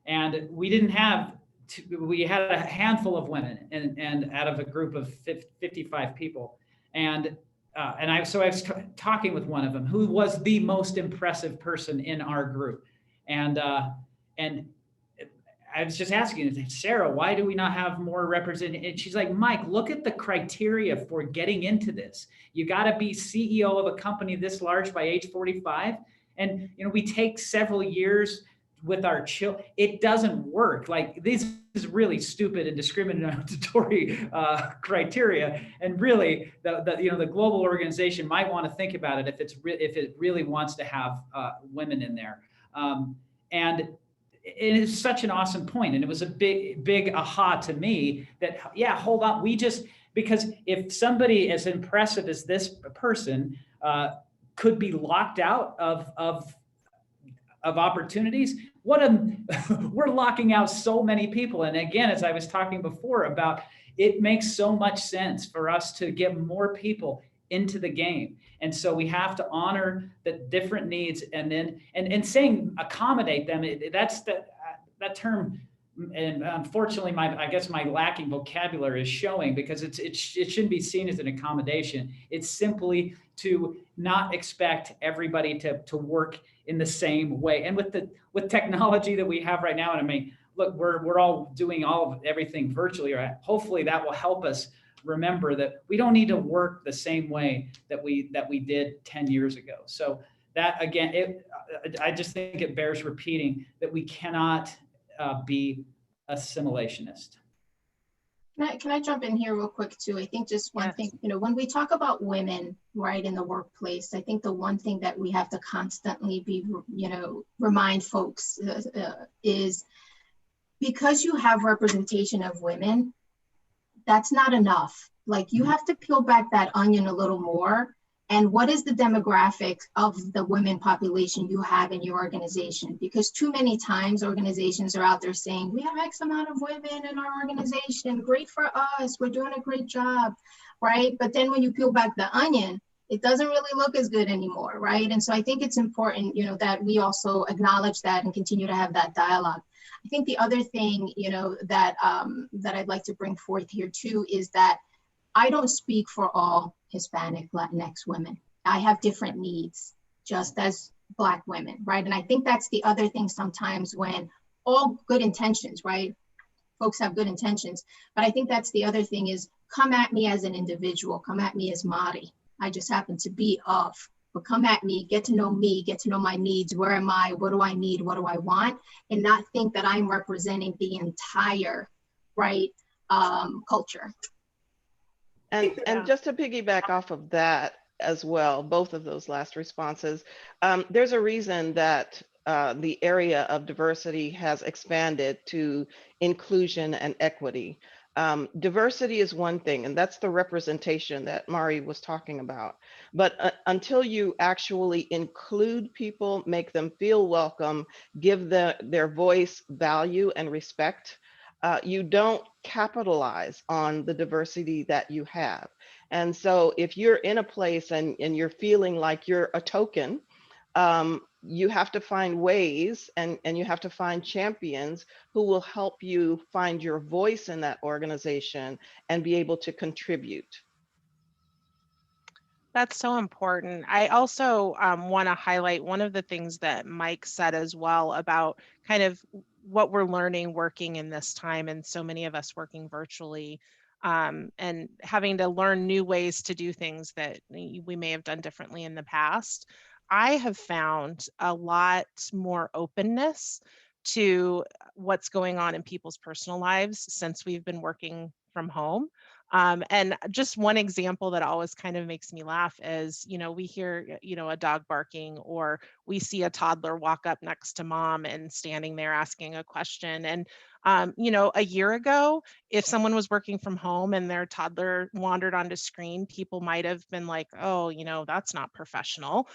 [SPEAKER 6] And we had a handful of women and out of a group of 55 people. And I was talking with one of them who was the most impressive person in our group. And I was just asking Sarah, why do we not have more representation? And she's like, Mike, look at the criteria for getting into this. You got to be CEO of a company this large by age 45. And, we take several years with our children. It doesn't work. Like, this is really stupid and discriminatory criteria. And really, the global organization might want to think about it if it really wants to have women in there. And it is such an awesome point. And it was a big aha to me that, yeah, hold on. Because if somebody as impressive as this person could be locked out of opportunities, we're locking out so many people. And again, as I was talking before about, it makes so much sense for us to get more people into the game. And so we have to honor the different needs and saying accommodate them. That's that term. And unfortunately, I guess my lacking vocabulary is showing, because it shouldn't be seen as an accommodation. It's simply to not expect everybody to work in the same way. And with technology that we have right now, and I mean, look, we're all doing everything virtually. Right? Hopefully, that will help us remember that we don't need to work the same way that we did 10 years ago. So that, again, I just think it bears repeating that we cannot be assimilationist.
[SPEAKER 5] Can I jump in here real quick too? I think just one thing, when we talk about women, right, in the workplace, I think the one thing that we have to constantly be, remind folks is, because you have representation of women, that's not enough. Like, you have to peel back that onion a little more. And what is the demographic of the women population you have in your organization? Because too many times organizations are out there saying, we have X amount of women in our organization, great for us, we're doing a great job, right? But then when you peel back the onion, it doesn't really look as good anymore, right? And so I think it's important, that we also acknowledge that and continue to have that dialogue. I think the other thing, that I'd like to bring forth here too, is that I don't speak for all Hispanic, Latinx women. I have different needs, just as Black women, right? And I think that's the other thing sometimes, when all good intentions, right? Folks have good intentions, but I think that's the other thing is, come at me as an individual, come at me as Mari. I just happen to be of, but come at me, get to know my needs. Where am I? What do I need? What do I want? And not think that I'm representing the entire, right, culture.
[SPEAKER 3] And just to piggyback off of that as well, both of those last responses, there's a reason that the area of diversity has expanded to inclusion and equity. Diversity is one thing, and that's the representation that Mari was talking about. But until you actually include people, make them feel welcome, give their voice value and respect, you don't capitalize on the diversity that you have. And so if you're in a place and you're feeling like you're a token, you have to find ways and you have to find champions who will help you find your voice in that organization and be able to contribute.
[SPEAKER 2] That's so important. I also want to highlight one of the things that Mike said as well about kind of what we're learning working in this time, and so many of us working virtually, and having to learn new ways to do things that we may have done differently in the past. I have found a lot more openness to what's going on in people's personal lives since we've been working from home. And just one example that always kind of makes me laugh is, we hear, a dog barking, or we see a toddler walk up next to mom and standing there asking a question. And, a year ago, if someone was working from home and their toddler wandered onto screen, people might have been like, oh, that's not professional.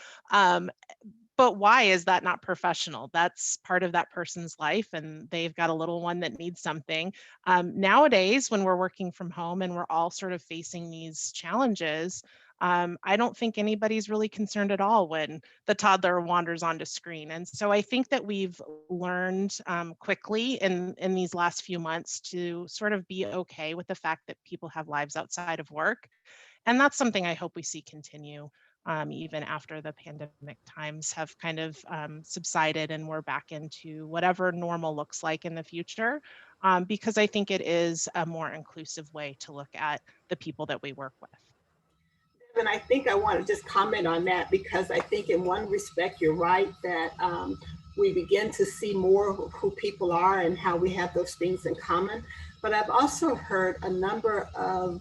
[SPEAKER 2] But why is that not professional? That's part of that person's life, and they've got a little one that needs something. Nowadays, when we're working from home and we're all sort of facing these challenges, I don't think anybody's really concerned at all when the toddler wanders onto screen. And so I think that we've learned quickly in these last few months to sort of be okay with the fact that people have lives outside of work. And that's something I hope we see continue. Even after the pandemic times have kind of subsided and we're back into whatever normal looks like in the future, because I think it is a more inclusive way to look at the people that we work with.
[SPEAKER 4] And I think I want to just comment on that, because I think in one respect, you're right that we begin to see more who people are and how we have those things in common. But I've also heard a number of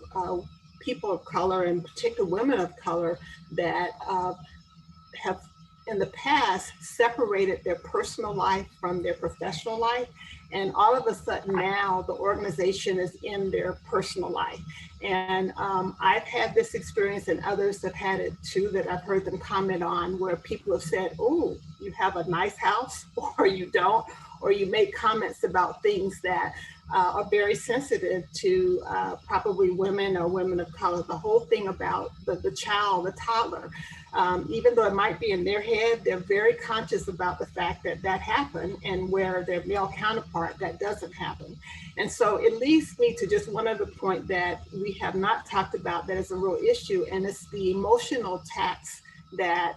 [SPEAKER 4] people of color, in particular women of color, that have in the past separated their personal life from their professional life. And all of a sudden now the organization is in their personal life. And I've had this experience, and others have had it too, that I've heard them comment on, where people have said, oh, you have a nice house, or you don't, or you make comments about things that are very sensitive to probably women or women of color. The whole thing about the child, the toddler, even though it might be in their head, they're very conscious about the fact that that happened, and where their male counterpart, that doesn't happen. And so it leads me to just one other point that we have not talked about that is a real issue, and it's the emotional tax that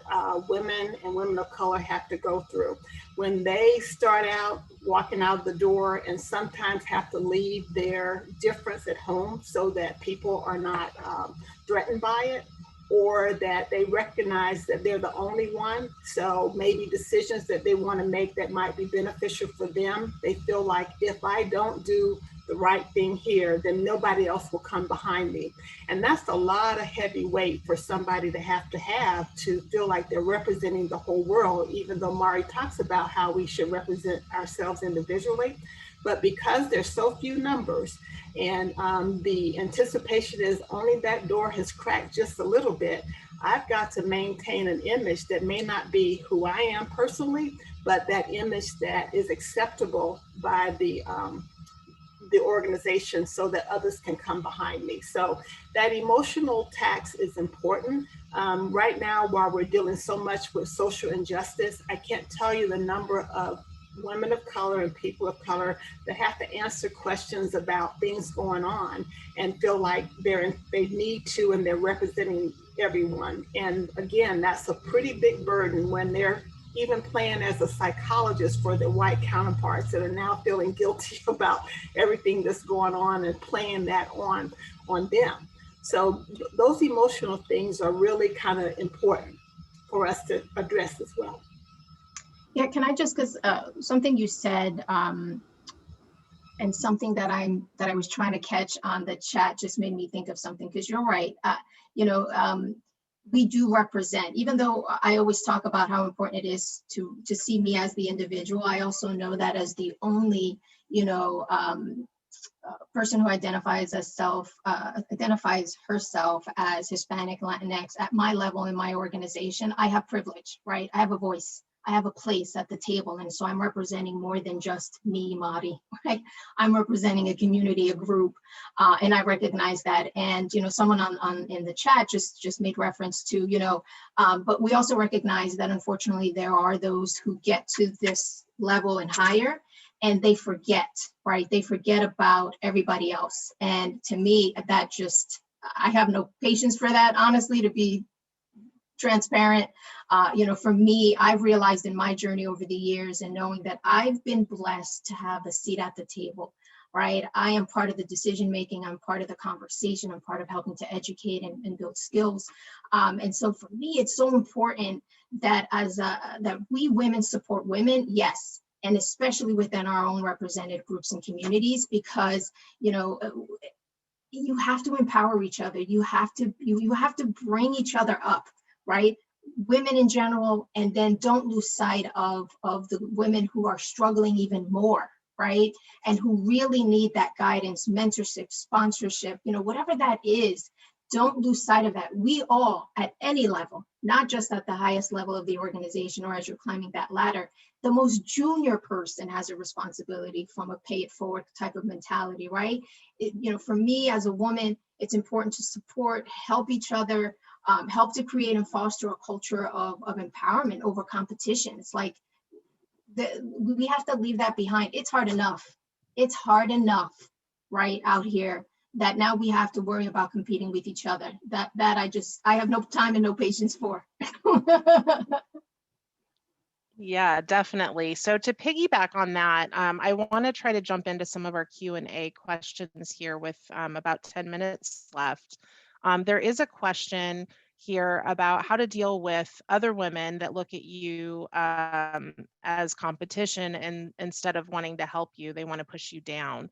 [SPEAKER 4] women and women of color have to go through when they start out walking out the door, and sometimes have to leave their difference at home so that people are not threatened by it, or that they recognize that they're the only one. So maybe decisions that they want to make that might be beneficial for them, they feel like, if I don't do the right thing here, then nobody else will come behind me. And that's a lot of heavy weight for somebody to have to feel like they're representing the whole world, even though Mari talks about how we should represent ourselves individually. But because there's so few numbers, and the anticipation is only that door has cracked just a little bit, I've got to maintain an image that may not be who I am personally, but that image that is acceptable by the organization, so that others can come behind me. So that emotional tax is important. Right now, while we're dealing so much with social injustice, I can't tell you the number of women of color and people of color that have to answer questions about things going on and feel like they need to, and they're representing everyone. And again, that's a pretty big burden when they're even playing as a psychologist for their white counterparts that are now feeling guilty about everything that's going on and playing that on them. So those emotional things are really kind of important for us to address as well.
[SPEAKER 5] Yeah, can I just, because something you said, and something that I was trying to catch on the chat just made me think of something, because you're right. We do represent, even though I always talk about how important it is to see me as the individual, I also know that as the only, person who identifies herself as Hispanic Latinx at my level in my organization, I have privilege, right? I have a voice, I have a place at the table. And so I'm representing more than just me, Madi, right? I'm representing a community, a group, and I recognize that. And, someone in the chat just made reference to, but we also recognize that unfortunately there are those who get to this level and higher, and they forget, right? They forget about everybody else. And to me, I have no patience for that, honestly, to be transparent. For me, I've realized in my journey over the years and knowing that I've been blessed to have a seat at the table, right? I am part of the decision-making. I'm part of the conversation. I'm part of helping to educate and build skills. And so for me, it's so important that that we women support women, yes, and especially within our own represented groups and communities, because, you have to empower each other. You have to bring each other up, right? Women in general, and then don't lose sight of the women who are struggling even more, right? And who really need that guidance, mentorship, sponsorship, whatever that is. Don't lose sight of that. We all, at any level, not just at the highest level of the organization or as you're climbing that ladder, the most junior person has a responsibility from a pay it forward type of mentality, right? For me as a woman, it's important to support, help each other, help to create and foster a culture of empowerment over competition. It's like we have to leave that behind. It's hard enough. It's hard enough, right, out here, that now we have to worry about competing with each other. That I have no time and no patience for.
[SPEAKER 2] Yeah, definitely. So to piggyback on that, I want to try to jump into some of our Q&A questions here with about 10 minutes left. There is a question here about how to deal with other women that look at you as competition, and instead of wanting to help you, they want to push you down.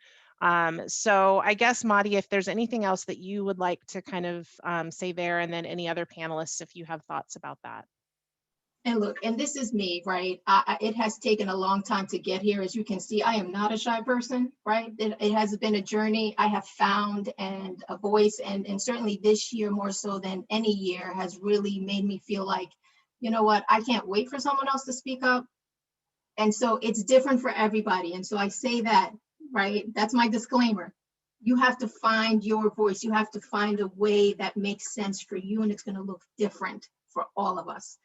[SPEAKER 2] So I guess, Madi, if there's anything else that you would like to kind of say there, and then any other panelists, if you have thoughts about that.
[SPEAKER 5] And look, and this is me, right? It has taken a long time to get here. As you can see, I am not a shy person, right? It has been a journey I have found, and a voice, and certainly this year more so than any year has really made me feel like, you know what, I can't wait for someone else to speak up. And so it's different for everybody. And so I say that, right? That's my disclaimer. You have to find your voice. You have to find a way that makes sense for you, and it's going to look different for all of us.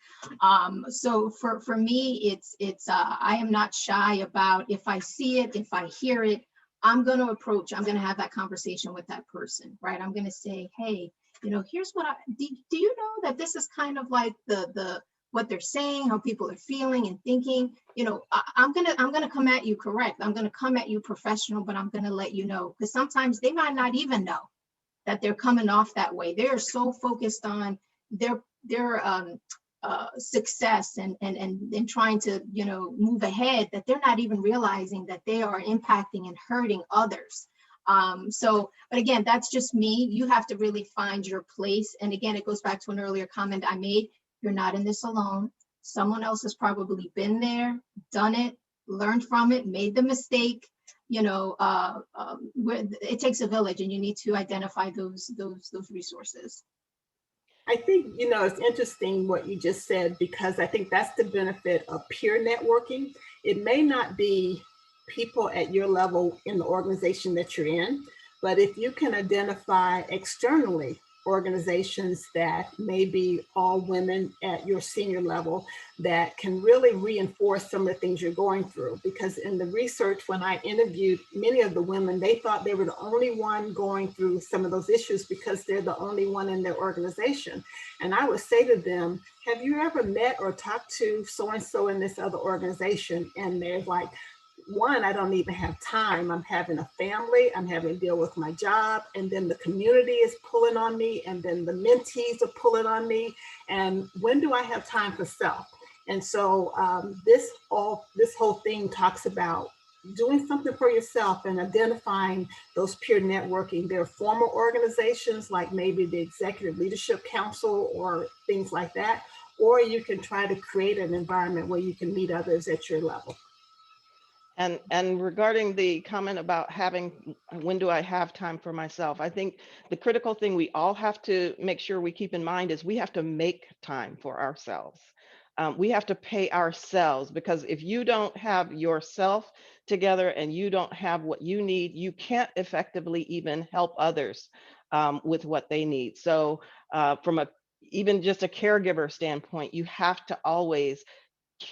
[SPEAKER 5] So for me, it's I am not shy about, if I see it, if I hear it, I'm going to have that conversation with that person, right? I'm going to say, hey, here's what do you know that this is kind of like the what they're saying, how people are feeling and thinking. I'm gonna come at you correct. I'm gonna come at you professional, but I'm gonna let you know, because sometimes they might not even know that they're coming off that way. They are so focused on their success and trying to move ahead, that they're not even realizing that they are impacting and hurting others. But again, that's just me. You have to really find your place. And again, it goes back to an earlier comment I made. You're not in this alone. Someone else has probably been there, done it, learned from it, made the mistake. It takes a village, and you need to identify those resources.
[SPEAKER 4] I think, it's interesting what you just said, because I think that's the benefit of peer networking. It may not be people at your level in the organization that you're in, but if you can identify externally organizations that may be all women at your senior level, that can really reinforce some of the things you're going through. Because in the research, when I interviewed many of the women, they thought they were the only one going through some of those issues because they're the only one in their organization. And I would say to them, have you ever met or talked to so-and-so in this other organization? And they're like, one, I don't even have time. I'm having a family, I'm having to deal with my job, and then the community is pulling on me, and then the mentees are pulling on me. And when do I have time for self? And so this whole thing talks about doing something for yourself and identifying those peer networking. There are formal organizations like maybe the Executive Leadership Council or things like that, or you can try to create an environment where you can meet others at your level.
[SPEAKER 3] And regarding the comment about when do I have time for myself? I think the critical thing we all have to make sure we keep in mind is we have to make time for ourselves. We have to pay ourselves, because if you don't have yourself together and you don't have what you need, you can't effectively even help others with what they need. So from even just a caregiver standpoint, you have to always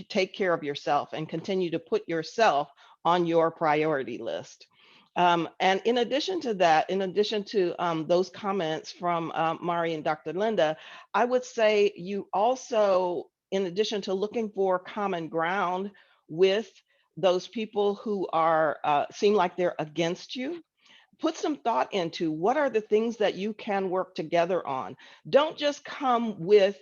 [SPEAKER 3] take care of yourself and continue to put yourself on your priority list. And in addition to that, in addition to those comments from Mari and Dr. Linda, I would say you also, in addition to looking for common ground with those people who are seem like they're against you, put some thought into what are the things that you can work together on. Don't just come with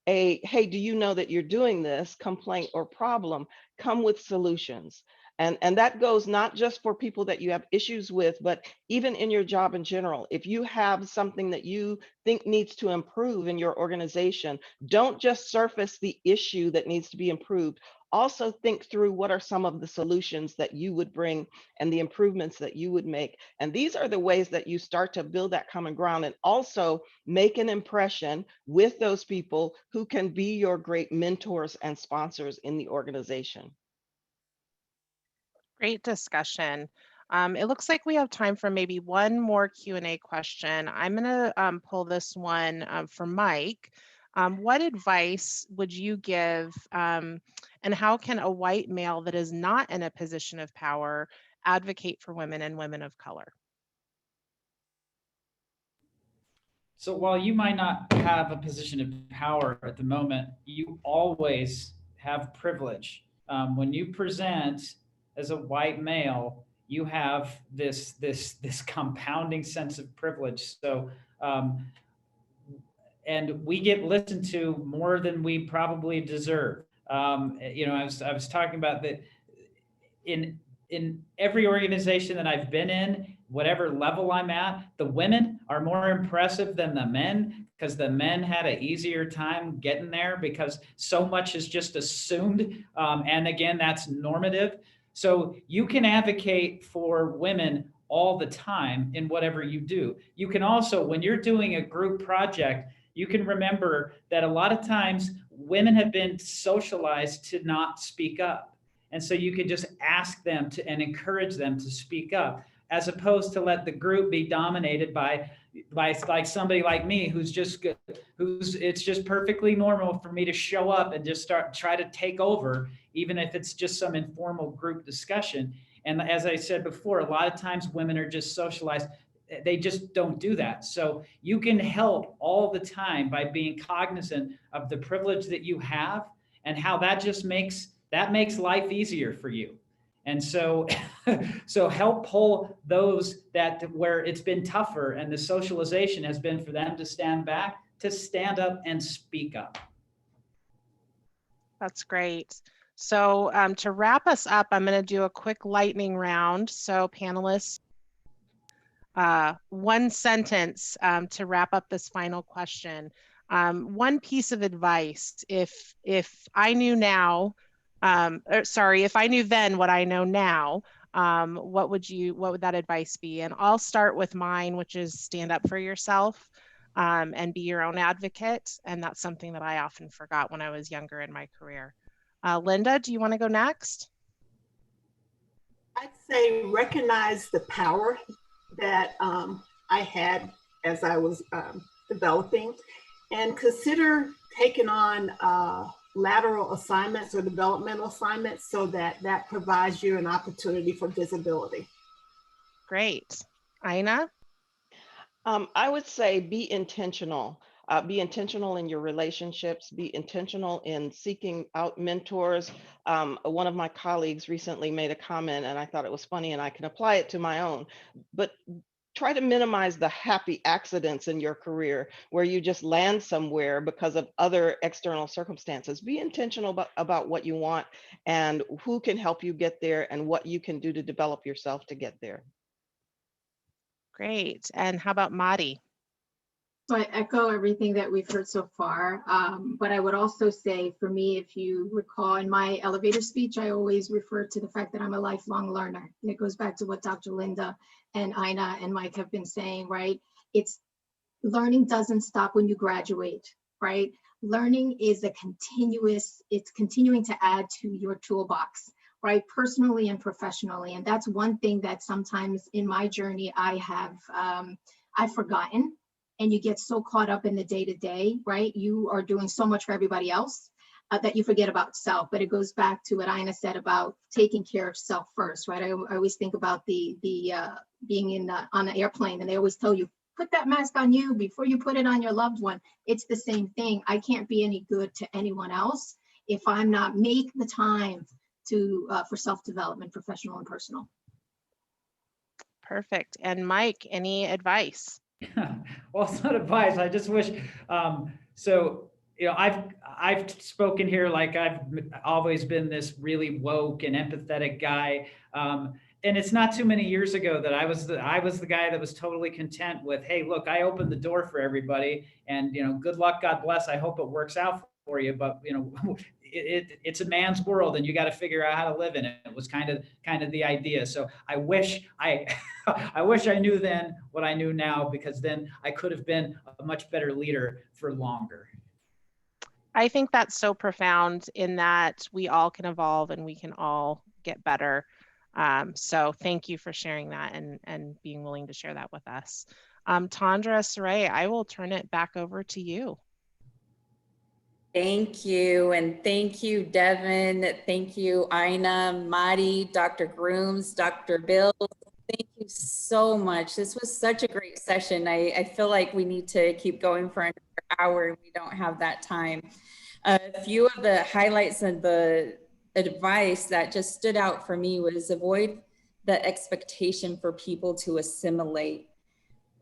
[SPEAKER 3] a, hey, do you know that you're doing this complaint or problem? Come with solutions. And that goes not just for people that you have issues with, but even in your job in general. If you have something that you think needs to improve in your organization, don't just surface the issue that needs to be improved. Also think through what are some of the solutions that you would bring and the improvements that you would make. And these are the ways that you start to build that common ground and also make an impression with those people who can be your great mentors and sponsors in the organization.
[SPEAKER 2] Great discussion. It looks like we have time for maybe one more Q&A question. I'm going to pull this one from Mike. What advice would you give, and how can a white male that is not in a position of power advocate for women and women of color?
[SPEAKER 6] So while you might not have a position of power at the moment, you always have privilege. When you present as a white male, you have this compounding sense of privilege. So, and we get listened to more than we probably deserve. You know, I was talking about that in every organization that I've been in, whatever level I'm at, the women are more impressive than the men, because the men had an easier time getting there because so much is just assumed. And again, that's normative. So you can advocate for women all the time in whatever you do. You can also, when you're doing a group project, you can remember that a lot of times women have been socialized to not speak up. And so you could just ask them to and encourage them to speak up, as opposed to let the group be dominated by like somebody like me who's it's just perfectly normal for me to show up and just try to take over, even if it's just some informal group discussion. And as I said before, a lot of times women are just socialized. They just don't do that. So you can help all the time by being cognizant of the privilege that you have and how that just makes life easier for you. And so, so help pull those where it's been tougher and the socialization has been for them to stand back, to stand up and speak up.
[SPEAKER 2] That's great. So to wrap us up, I'm going to do a quick lightning round. So panelists, one sentence to wrap up this final question. One piece of advice, if I knew now, if I knew then what I know now, what would that advice be? And I'll start with mine, which is stand up for yourself and be your own advocate. And that's something that I often forgot when I was younger in my career. Linda, do you want to go next?
[SPEAKER 4] I'd say recognize the power that I had as I was developing, and consider taking on lateral assignments or developmental assignments so that provides you an opportunity for visibility.
[SPEAKER 2] Great. Ina?
[SPEAKER 3] I would say be intentional. Be intentional in your relationships, be intentional in seeking out mentors. One of my colleagues recently made a comment and I thought it was funny, and I can apply it to my own, but try to minimize the happy accidents in your career where you just land somewhere because of other external circumstances. Be intentional about what you want and who can help you get there and what you can do to develop yourself to get there.
[SPEAKER 2] Great. And how about Madi?
[SPEAKER 5] So I echo everything that we've heard so far, but I would also say for me, if you recall in my elevator speech, I always refer to the fact that I'm a lifelong learner. And it goes back to what Dr. Linda and Ina and Mike have been saying, right? It's learning doesn't stop when you graduate, right? Learning is a continuous, it's continuing to add to your toolbox, right? Personally and professionally. And that's one thing that sometimes in my journey, I have, I've forgotten. And you get so caught up in the day-to-day, right? You are doing so much for everybody else that you forget about self. But it goes back to what Ina said about taking care of self first, right? I always think about the being on an airplane, and they always tell you, put that mask on you before you put it on your loved one. It's the same thing. I can't be any good to anyone else if I'm not make the time to for self-development, professional and personal.
[SPEAKER 2] Perfect. And Mike, any advice?
[SPEAKER 6] Well, it's not advice. I just wish. So, you know, I've spoken here like I've always been this really woke and empathetic guy. And it's not too many years ago that I was the guy that was totally content with, hey, look, I opened the door for everybody, and you know, good luck, God bless. I hope it works out for you. But you know, it's a man's world, and you got to figure out how to live in it. It was kind of the idea. So I wish I knew then what I knew now, because then I could have been a much better leader for longer.
[SPEAKER 2] I think that's so profound in that we all can evolve and we can all get better. So thank you for sharing that and being willing to share that with us. Tandra, Saray, I will turn it back over to you.
[SPEAKER 1] Thank you. And thank you, Devin. Thank you, Ina, Madi, Dr. Groomes, Dr. Bills. Thank you so much. This was such a great session. I feel like we need to keep going for another hour and we don't have that time. A few of the highlights and the advice that just stood out for me was avoid the expectation for people to assimilate.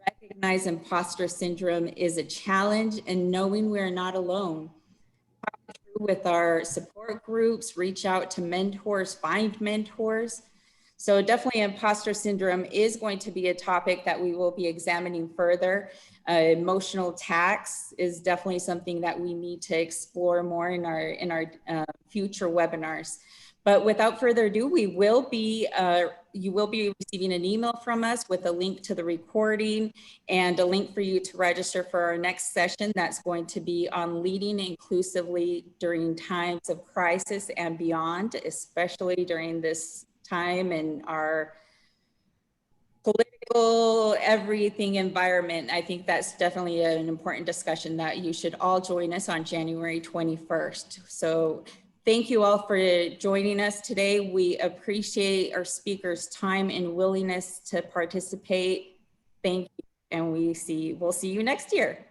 [SPEAKER 1] Recognize imposter syndrome is a challenge, and knowing we're not alone. With our support groups, reach out to mentors, find mentors. So definitely imposter syndrome is going to be a topic that we will be examining further. Emotional tax is definitely something that we need to explore more in our future webinars. But without further ado, you will be receiving an email from us with a link to the recording and a link for you to register for our next session. That's going to be on leading inclusively during times of crisis and beyond, especially during this time in our political everything environment. I think that's definitely an important discussion that you should all join us on January 21st. So thank you all for joining us today. We appreciate our speakers' time and willingness to participate. Thank you, and we'll see you next year.